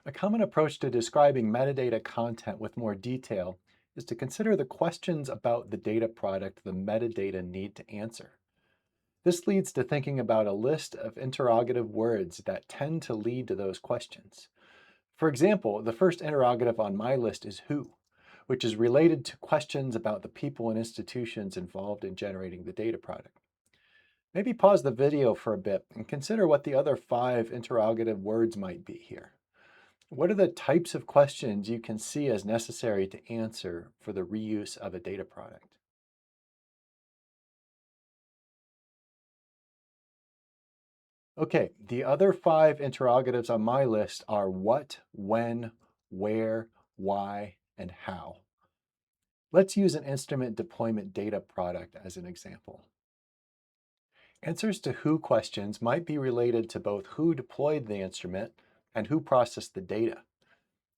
A common approach to describing metadata content with more detail is to consider the questions about the data product the metadata need to answer. This leads to thinking about a list of interrogative words that tend to lead to those questions. For example, the first interrogative on my list is who, which is related to questions about the people and institutions involved in generating the data product. Maybe pause the video for a bit and consider what the other five interrogative words might be here. What are the types of questions you can see as necessary to answer for the reuse of a data product? Okay, the other five interrogatives on my list are what, when, where, why, and how. Let's use an instrument deployment data product as an example. Answers to who questions might be related to both who deployed the instrument and who processed the data.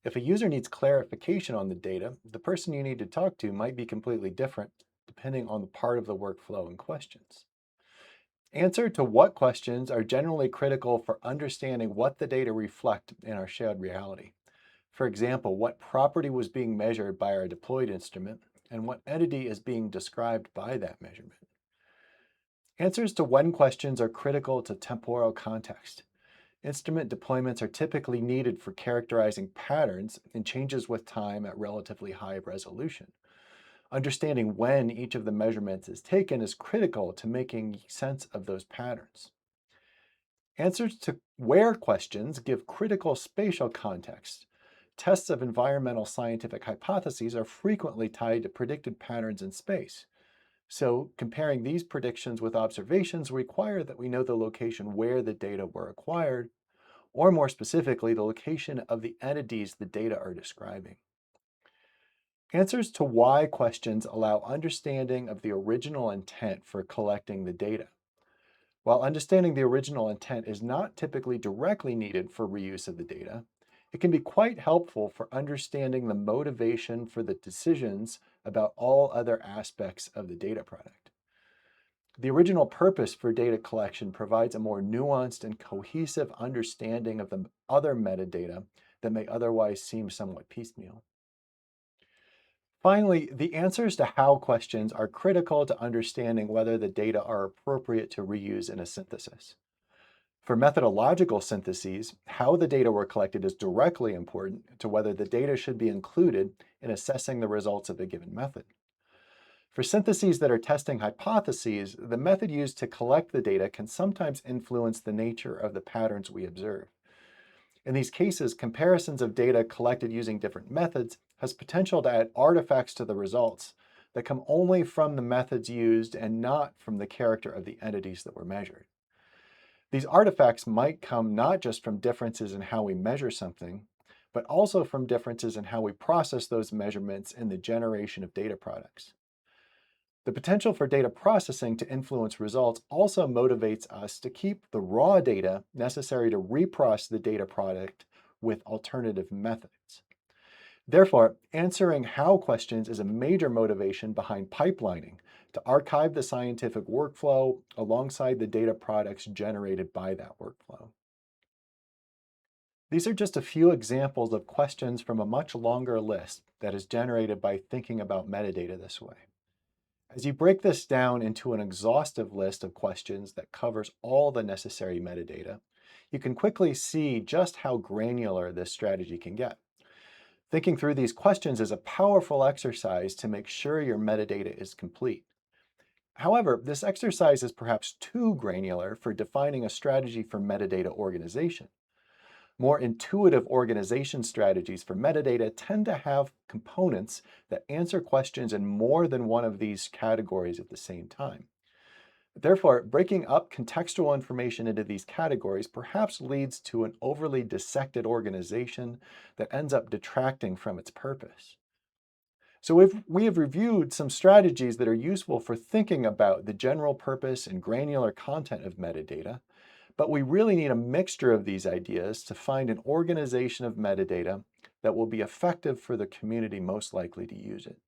If a user needs clarification on the data, the person you need to talk to might be completely different depending on the part of the workflow in questions. Answer to what questions are generally critical for understanding what the data reflect in our shared reality. For example, what property was being measured by our deployed instrument and what entity is being described by that measurement. Answers to when questions are critical to temporal context. Instrument deployments are typically needed for characterizing patterns and changes with time at relatively high resolution. Understanding when each of the measurements is taken is critical to making sense of those patterns. Answers to where questions give critical spatial context. Tests of environmental scientific hypotheses are frequently tied to predicted patterns in space. So comparing these predictions with observations require that we know the location where the data were acquired, or more specifically, the location of the entities the data are describing. Answers to why questions allow understanding of the original intent for collecting the data. While understanding the original intent is not typically directly needed for reuse of the data, it can be quite helpful for understanding the motivation for the decisions about all other aspects of the data product. The original purpose for data collection provides a more nuanced and cohesive understanding of the other metadata that may otherwise seem somewhat piecemeal. Finally, the answers to how questions are critical to understanding whether the data are appropriate to reuse in a synthesis. For methodological syntheses, how the data were collected is directly important to whether the data should be included in assessing the results of a given method. For syntheses that are testing hypotheses, the method used to collect the data can sometimes influence the nature of the patterns we observe. In these cases, comparisons of data collected using different methods has potential to add artifacts to the results that come only from the methods used and not from the character of the entities that were measured. These artifacts might come not just from differences in how we measure something, but also from differences in how we process those measurements in the generation of data products. The potential for data processing to influence results also motivates us to keep the raw data necessary to reprocess the data product with alternative methods. Therefore, answering how questions is a major motivation behind pipelining to archive the scientific workflow alongside the data products generated by that workflow. These are just a few examples of questions from a much longer list that is generated by thinking about metadata this way. As you break this down into an exhaustive list of questions that covers all the necessary metadata, you can quickly see just how granular this strategy can get. Thinking through these questions is a powerful exercise to make sure your metadata is complete. However, this exercise is perhaps too granular for defining a strategy for metadata organization. More intuitive organization strategies for metadata tend to have components that answer questions in more than one of these categories at the same time. Therefore, breaking up contextual information into these categories perhaps leads to an overly dissected organization that ends up detracting from its purpose. So if we have reviewed some strategies that are useful for thinking about the general purpose and granular content of metadata, but we really need a mixture of these ideas to find an organization of metadata that will be effective for the community most likely to use it.